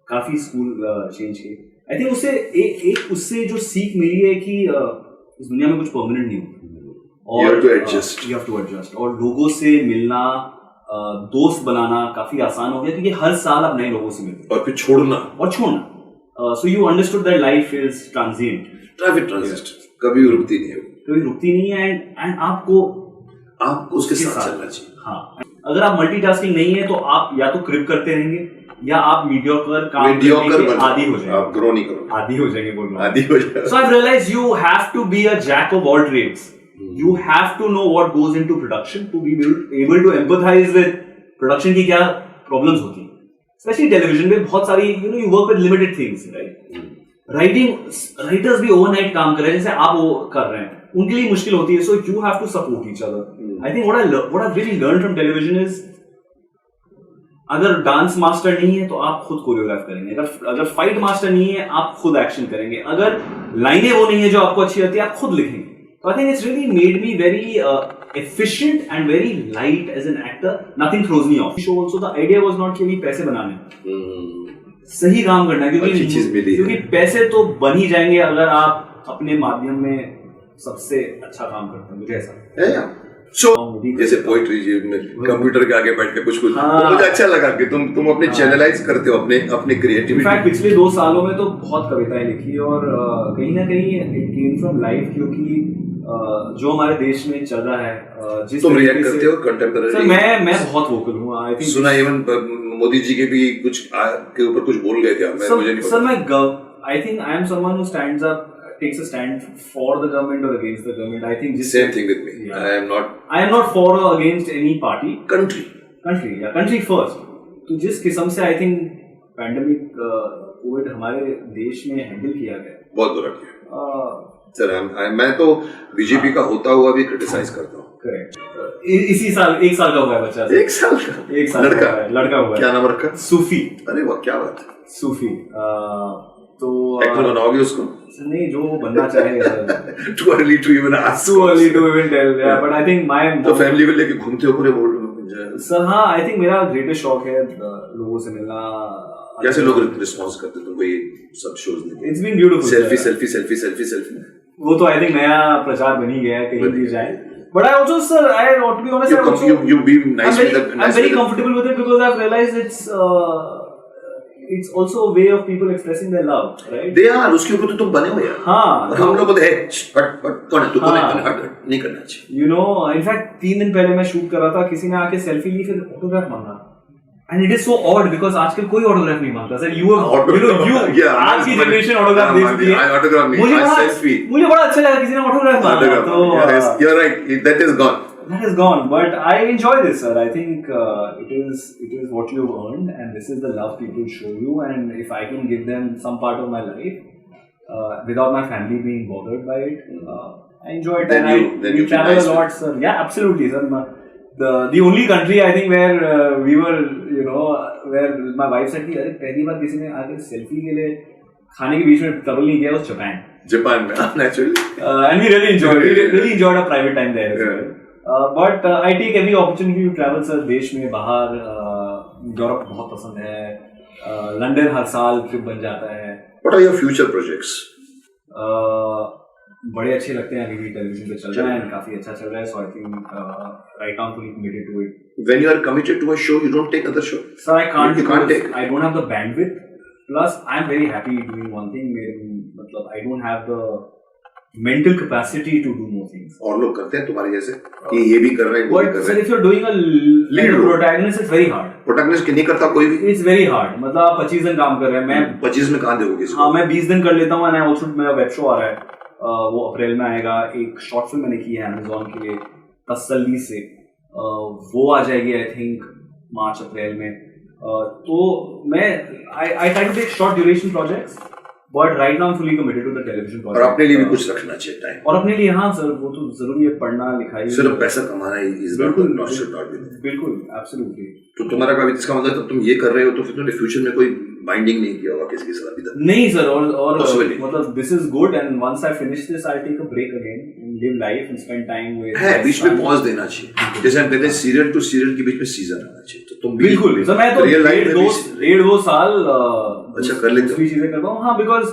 काफी school change किए। I think उससे एक उससे जो सीख मिली है कि इस दुनिया में कुछ परमानेंट नहीं होता और you have to adjust और लोगों से मिलना, दोस्त बनाना काफी आसान हो गया क्योंकि हर साल आप नए लोगों से मिलते और फिर छोड़ना so you understood that life is transient, transient कभी रुकती नहीं है एंड आपको उसके साथ चलना चाहिए। हाँ, अगर आप मल्टीटास्किंग नहीं है तो आप या तो क्रिप करते रहेंगे या आप मीडियोकर काम करने के आदी हो जाएंगे, आप ग्रो नहीं करोगे, आदी हो जाएंगे बोल रहा हूं, आदी हो जाएगा। So I've realized you have to be a jack of all trades. You have to know what goes into production to be able to empathize with production की क्या problems होती हैं, especially television में बहुत सारी you work with limited things, right? Writers भी overnight काम कर रहे हैं जैसे आप वो कर रहे हैं, उनके लिए मुश्किल होती है, so you have to support each other. I think what I've really learned from television is अगर डांस मास्टर नहीं है तो आप खुद कोरियोग्राफ करेंगे, अगर फाइट मास्टर नहीं है आप खुद एक्शन करेंगे, अगर लाइनें वो नहीं है जो आपको अच्छी लगती है आप खुद लिखेंगे. तो I think it's really made me very efficient and very light as an actor. Nothing throws me off. Show also the idea was not कि पैसे बनाने, सही काम करना है क्योंकि पैसे तो बन ही जाएंगे अगर आप अपने माध्यम में सबसे अच्छा काम करते हैं. मुझे ऐसा है जैसे पोइट्री में कंप्यूटर के आगे बैठ के कुछ मुझे अच्छा लगा कि तुम अपने चैनलाइज करते हो अपने क्रिएटिविटी. इनफैक्ट पिछले 2 सालों में तो बहुत कविताएं लिखी और कहीं ना कहीं इट केम फ्रॉम लाइफ, क्योंकि जो हमारे देश में चल रहा है जिस तुम रिएक्ट करते हो कंटेम्पररी. सर मैं बहुत वोकल हूँ. आई थिंक सुना इवन मोदी जी के भी कुछ के ऊपर कुछ बोल गए थे. मुझे नहीं सर मैं I think I am someone who stands up, takes a stand for the government or against the government. I think same thing with me. Yeah. I am not for or against any party. Country first. तो जिस किस्म से I think pandemic Covid हमारे देश में handle किया गया, बहुत बुरा किया सर. मैं तो बीजेपी का होता हुआ भी क्रिटिसाइज करता हूँ. करेक्ट. इसी साल 1 साल का हुआ है बच्चा. 1 साल का लड़का हुआ है. क्या नाम रखा? सूफी. अरे वाह, क्या बात है. सूफी. तो एक्टर बनाओगे उसको? नहीं, जो बनना चाहे. Too early to even ask. Too early to even tell. Yeah, but I think my तो फैमिली में लेके घूमते हो पूरे वर्ल्ड में? सर हाँ, आई थिंक मेरा ग्रेटेस्ट शौक है लोगों से मिलना. कैसे लोग रिस्पॉन्स करते तुमको ये सब शोज में? It's been beautiful. सेल्फी. वो तो आई थिंक नया प्रचार बन ही गया है कहीं भी जाए. But I also, sir, to be honest, you be nice with the. I'm very comfortable with it because I've realized it's also a way of people expressing their love, right? They are. उसके ऊपर तो तुम बने हो यार. हाँ. हम लोग बोलते हैं हट कौन है तू, कौन है नहीं करना चाहिए. You know, in fact 3 दिन पहले मैं शूट कर रहा था, किसी ने आके सेल्फी ली, फिर ऑटोग्राफ मांगा. And it is so odd because आजकल कोई ऑटोग्राफ नहीं मांगता सर. You आज की जनरेशन ऑटोग्राफ दे चुकी है. ऑटोग्राफ नहीं, सेल्फी. मुझे बड़ा अच्छा लगा किसी ने ऑटोग्राफ मांगा. तो you're right, that is gone. That is gone, but I enjoy this, sir. I think it is what you've earned, and this is the love people show you. And if I can give them some part of my life without my family being bothered by it, I enjoy it. Then you travel a lot, sir. Yeah, absolutely, sir. The only country I think where we were, where my wife said कि अरे पहली बार किसी ने आके selfie के लिए खाने के बीच में ट्रबल नहीं किया, was Japan में naturally, and we really enjoyed our private time there as well. But I take every opportunity to travel, sir. देश में बाहर, यूरोप बहुत पसंद है, लंदन हर साल ट्रिप बन जाता है. What are your future projects? बड़े अच्छे लगते हैं, अभी भी टेलीविजन पे चल रहा है, काफी अच्छा चल रहा है. So I think right now I'm fully committed to it. When you are committed to a show, you don't take other show. Sir, I can't take. I don't have the bandwidth. Plus, I'm very happy doing one thing. मतलब I don't have the mental capacity to do more things. और लोग करते हैं तुम्हारे जैसे कि ये भी कर रहे हैं, वो भी कर रहे हैं. But if you're doing a lead protagonist, it's very hard. Protagonist नहीं करता कोई भी. It's very hard. मतलब आप 25 दिन काम कर रहे हैं, मैं 25 में कहाँ दोगे? हाँ, मैं 20 दिन कर लेता हूँ. and I also मेरा वेब शो आ रहा है, वो अप्रैल में आएगा. एक शॉर्ट फिल्म मैंने की है Amazon के लिए तसल्ली से, वो आ जाएगी आई थिंक मार्च अप्रैल में. तो मैं I try to take short duration projects. But right now I'm fully committed to the television project. और अपने लिए भी कुछ रखना चाहिए टाइम. और अपने लिए हाँ सर, वो तो जरूरी है, पढ़ना लिखाई. सिर्फ पैसा कमाना he is not should not be. बिल्कुल, एब्सोल्युटली. तो तुम्हारा कभी इसका मतलब तब तुम ये कर रहे हो तो फिर तुमने फ्यूचर में कोई बाइंडिंग नहीं किया होगा किसी के साथ अभी तक? नहीं सर, और Possibly. मतलब this is good and once I finish this I take a break again and live life and spend time with है, बीच में पॉज देना चाहिए। जैसे हम कहते हैं सीरियल टू सीरियल के बीच में सीजन आना चाहिए, तो तुम बिल्कुल सर, मैं तो रियल लाइफ में डेढ़ दो साल अच्छा कर लेते हो। दूसरी चीजें करता हूँ। हाँ, because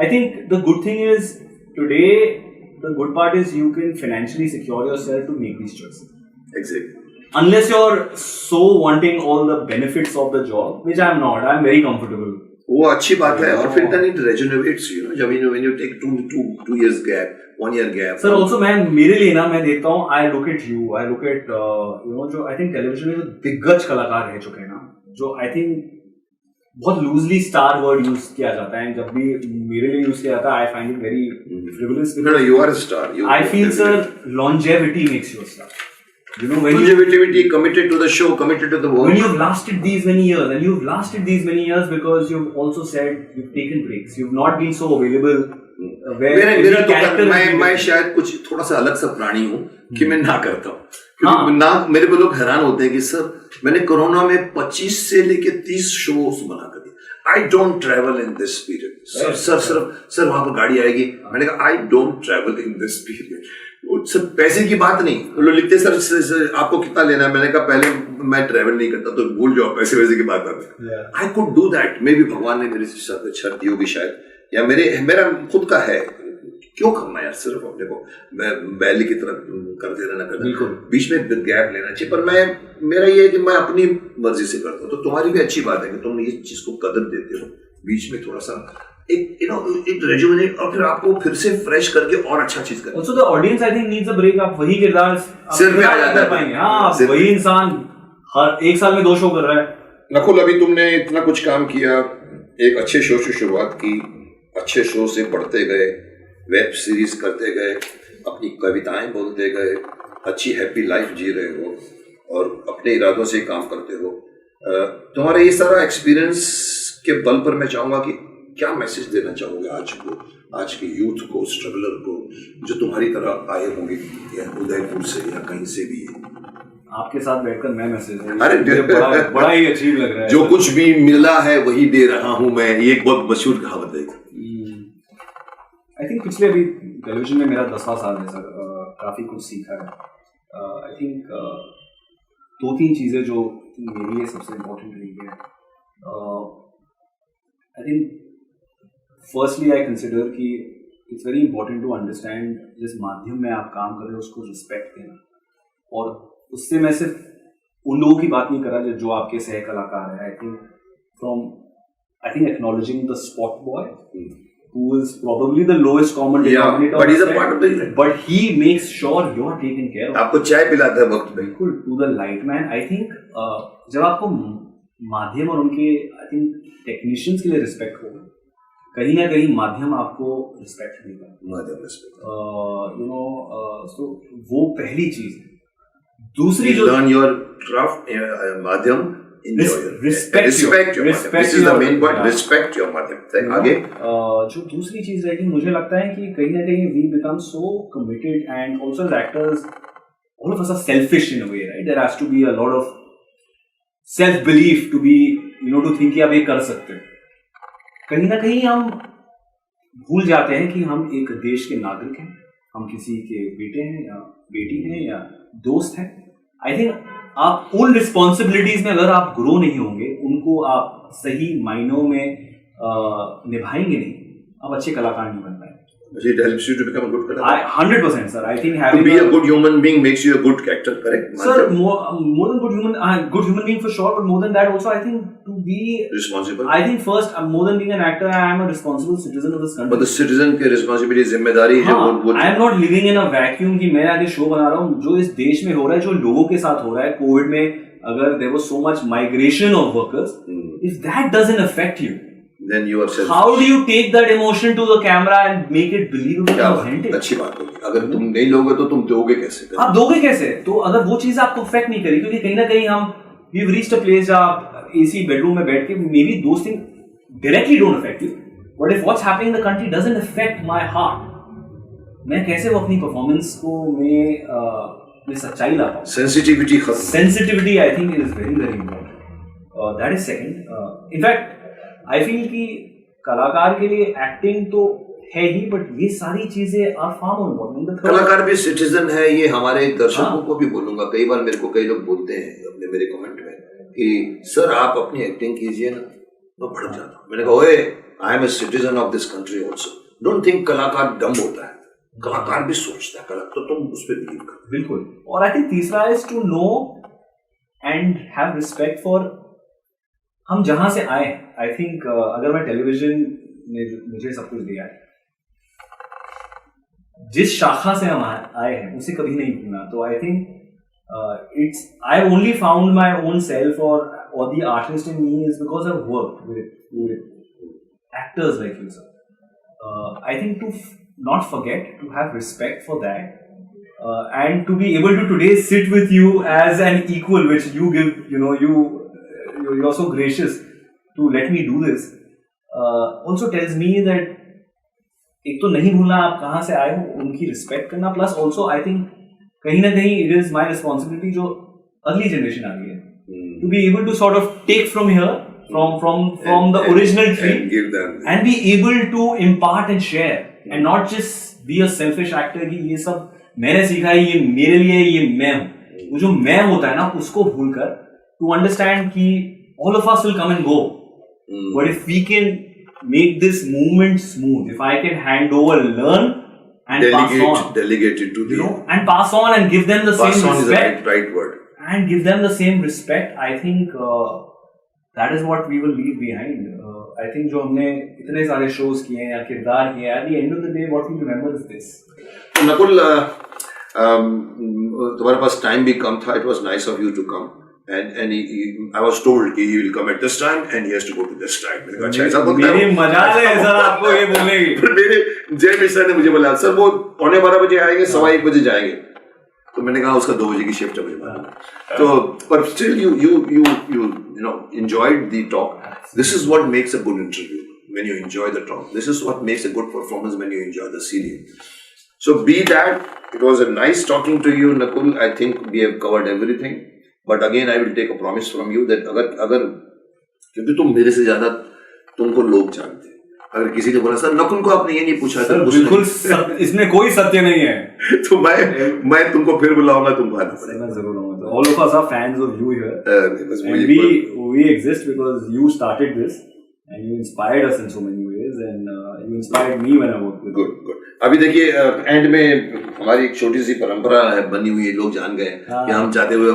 I think the good thing is today the good part is you can financially secure yourself to make these choices exactly. unless you're so wanting all the benefits of the job, which I'm not. I'm very comfortable. वो अच्छी बात है, और फिर then it regenerates you know, जब when you take two years gap, 1 year gap. Sir, also मैं मेरे लिए ना मैं देखता हूँ, I look at you, I look at you know जो I think television में जो दिग्गज कलाकार रह चुके हैं ना, जो I think बहुत लूजली स्टार वर्ड यूज किया जाता है, जब भी मेरे लिए यूज किया जाता है I find it very frivolous. No, you are a star. I feel sir longevity makes you a star. You know, when longevity, committed to the show, committed to the work. When you've lasted these many years, and you've lasted these many years because you've also said you've taken breaks, you've not been so available. मेरा तो मैं शायद कुछ थोड़ा सा अलग सा प्राणी हूँ कि मैं ना करता हूँ, क्योंकि ना मेरे को लोग हैरान होते हैं कि सर मैंने कोरोना में 25 से लेके 30 शोज बना कर दिए। I don't travel in this period. Sir वहां पर गाड़ी आएगी, मैंने कहा I don't travel in this period. Sir पैसे की बात नहीं, वो लोग लिखते सर आपको कितना लेना है, मैंने कहा पहले मैं ट्रैवल नहीं करता, तो भूल जाओ पैसे की बात में। I could do that, may be भगवान ने मेरे साथ छत दी होगी शायद, या मेरा खुद का है, क्यों करना यार सिर्फ अपने को बैली की तरह करते रहना, बीच में गैप लेना चाहिए। पर मेरा ये है कि मैं अपनी मर्जी से करता हूँ, तो तुम्हारी भी अच्छी बात है कि तुम ये चीज को कदर देते हो, बीच में थोड़ा सा एक रेजुमिनेट, और फिर आपको फिर से फ्रेश करके और अच्छा चीज करना। Also the audience I think needs a break. आप वही किरदार सिर्फ में आ जाता है, हाँ वही इंसान हर एक साल में 2 शो कर रहा है। नकुल, अभी तुमने इतना कुछ काम किया, एक अच्छे शो से शुरुआत की, अच्छे शो से बढ़ते गए, वेब सीरीज करते गए, अपनी कविताएं बोलते गए, अच्छी हैप्पी लाइफ जी रहे हो और अपने इरादों से काम करते हो। तुम्हारा ये सारा एक्सपीरियंस के बल पर मैं चाहूंगा कि क्या मैसेज देना चाहोगे आज के यूथ को, स्ट्रगलर को, जो तुम्हारी तरह आए होंगे या उदयपुर से या कहीं से भी? आपके साथ बैठकर मैं मैसेज बड़ा ही अजीब लग रहा है। जो कुछ भी मिला है वही दे रहा हूं मैं, ये एक बहुत मशहूर कहावत है। आई थिंक पिछले अभी टेलीविजन में मेरा 10वां साल है सर, काफी कुछ सीखा है। आई थिंक 2-3 चीजें जो मेरे लिए सबसे इम्पोर्टेंट रही है। I think firstly I consider कि it's very important to understand जिस माध्यम में आप काम कर रहे हो उसको रिस्पेक्ट देना, और उससे मैं सिर्फ उन लोगों की बात नहीं कर रहा जो आपके सह कलाकार है। I think acknowledging the spot boy who is probably the lowest common denominator, but he's a part of the event, but he makes sure you are taken care of. आपको चाय पिलाता है वक्त पे। बिल्कुल, to the light man. I think जब आपको माध्यम और उनके आई थिंक टेक्नीशियंस के लिए रिस्पेक्ट होगा, कहीं ना कहीं माध्यम आपको रिस्पेक्ट देगा, माध्यम रिस्पेक्ट, यू नो, सो वो पहली चीज है। दूसरी जो learn your craft, माध्यम, respect your माध्यम, this is the main point, respect your माध्यम। आगे जो दूसरी चीज रहेगी, मुझे लगता है कि कहीं ना कहीं we become so committed, and also as actors all of us are selfish in a way, right? There has to be a lot of self belief to be, you know, to think कि आप ये कर सकते हैं। कहीं ना कहीं हम भूल जाते हैं कि हम एक देश के नागरिक हैं, हम किसी के बेटे हैं या बेटी हैं या दोस्त हैं। आई थिंक आप उन रिस्पॉन्सिबिलिटीज में अगर आप ग्रो नहीं होंगे, उनको आप सही मायनों में निभाएंगे नहीं, आप अच्छे कलाकार नहीं बन पाएंगे। It helps you to become a good character. 100% sir. I think having to be a good human being makes you a good character, correct? Sir, more than good human being for sure, but more than that also, I think to be responsible. I think first, more than being an actor, I am a responsible citizen of this country. But the citizen की responsibility, जिम्मेदारी है वो। I am not living in a vacuum कि मैं आगे show बना रहा हूँ। जो इस देश में हो रहा है, जो लोगों के साथ हो रहा है, कोविड में अगर there was so much migration of workers, if that doesn't affect you, then you are selfish. How do you take that emotion to the camera and make it believable and authentic? अच्छी बात होगी। अगर तुम नहीं लोगे तो तुम दोगे कैसे? आप दोगे कैसे? तो अगर वो चीज आपको अफेक्ट नहीं करेगी, क्योंकि कहीं ना कहीं हम we've reached a place जहाँ आप AC बेडरूम में बैठ के maybe those things directly don't affect you, but if what's happening in the country doesn't affect my heart, मैं कैसे वो अपनी परफॉर्मेंस को मैं सच्चाई ला पाऊँ? Sensitivity I think is very very important. That is second. In fact I feel कि कलाकार के लिए एक्टिंग तो है ही, बट ये सारी चीजें आर फार मोर इम्पोर्टेंट। कलाकार भी सिटीजन है, ये हमारे दर्शकों को भी बोलूंगा। कई बार मेरे को कई लोग बोलते हैं अपने मेरे कमेंट में कि सर आप अपनी एक्टिंग कीजिए ना, मैं भड़क जाता हूँ। मैंने कहा ओए, I am a citizen of this country also. Don't think कलाकार डम होता है, कलाकार भी सोचता है, कलाकार तो तुम उस पर बिलीव करो। बिल्कुल। और आई थिंक तीसरा is to know and have respect for हम जहां से आए। आई थिंक अगर मैं टेलीविजन ने मुझे सब कुछ दिया है, जिस शाखा से हम आए हैं उसे कभी नहीं भूलना। तो I think it's I have only found my own self और the artist in me is because I work with actors like you sir. I think to not forget to have respect for that and to be able to today sit with you as an equal, which you give, you're so gracious to let me do this, also tells me that एक तो नहीं भूलना आप कहाँ से आए हो, उनकी रिस्पेक्ट करना, प्लस ऑल्सो आई थिंक कहीं ना कहीं इट इज माई रिस्पॉन्सिबिलिटी जो अगली जनरेशन आ गई है to be able to sort of take from here from the original tree and be able to impart and share and not just be a selfish actor कि ये सब मैंने सीखा है, ये मेरे लिए, ये मैं हूँ। वो जो मैं होता है ना, उसको भूलकर to understand कि all of us will come and go, but if we can make this movement smooth, if I can hand over, learn and delegate it to the and pass on and give them the same respect, right word, and give them the same respect, I think that is what we will leave behind. I think जो हमने इतने सारे shows किए हैं या किरदार किए हैं, at the end of the day what we remember is this. Nakul, तुम्हारे पास टाइम भी कम था. It was nice of you to come. And I was told कि he will come at this time and he has to go to this time. मैंने कहा अच्छा ऐसा तो मेरी मजाल है सर आपको ये बोलेगी. फिर मेरे जय मिश्रा ने मुझे बोला सर वो 12:15 बजे आएंगे, 1:15 बजे जाएंगे. तो मैंने कहा उसका 2 बजे की शिफ्ट है मुझे मालूम. तो पर still you know enjoyed the talk. This is what makes a good interview, when you enjoy the talk. This is what makes a good performance, when you enjoy the serial. So be that, it was a nice talking to you Nakul. I think we have covered everything. But again I will take a promise from you that अगर क्योंकि तुम मेरे से ज्यादा तुमको लोग जानते हैं, अगर किसी ने बोला सर नकुल को आपने ये नहीं पूछा था, बिल्कुल इसमें कोई सत्य नहीं है. तो मैं तुमको फिर बुलाऊंगा, तुमको आना पड़ेगा. जरूर आऊंगा. All of us are fans of you here, and we exist because you started this and you inspired us in so many ways, and you inspired me when I worked with you. Good. अभी देखिए and में हमारी एक छोटी सी परंपरा है बनी हुई है, लोग जान गए कि हम चाहते हुए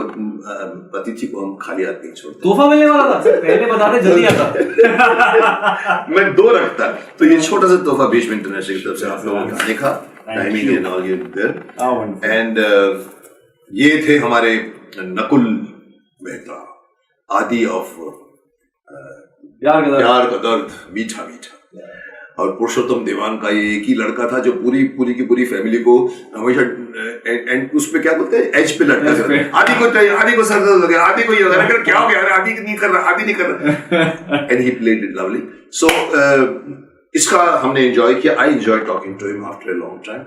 अतिथि को हम खाली हाथ नहीं छोड़ते. तोहफा मिलने वाला था, पहले बताते जल्दी आता. मैं 2 रखता, तो ये छोटा सा तोहफा भीष्म इंटरनेशनल की तरफ से आप लोगों का आने का timing and all you there. And ये थे हमारे नकुल मेहता, आदि ऑफ प्यार का दर्द मीठा मीठा. और पुरुषोत्तम देवान का ये एक ही लड़का था जो पूरी की पूरी फैमिली को हमेशा एंड उसमें क्या बोलते हैं एज पे लड़का था. आदि को चाहिए, आदि को सर दर्द हो गया, आदि को ये हो गया, क्या हो गया, आदि नहीं कर रहा. And he played it lovely. So इसका हमने एंजॉय किया. I enjoy talking to him after a long time.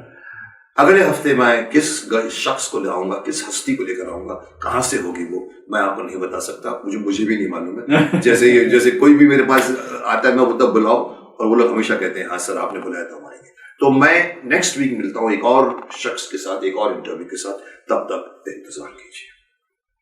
अगले हफ्ते मैं किस शख्स को ले आऊंगा, किस हस्ती को लेकर आऊंगा, कहां से होगी वो मैं आपको नहीं बता सकता, मुझे भी नहीं मालूम है. जैसे कोई भी मेरे पास आता है मैं वो तब बुलाओ, और वो लोग हमेशा कहते हैं हाँ सर आपने बुलाया तो हम आएंगे. तो मैं नेक्स्ट वीक मिलता हूँ एक और शख्स के साथ, एक और इंटरव्यू के साथ. तब तक इंतजार कीजिए.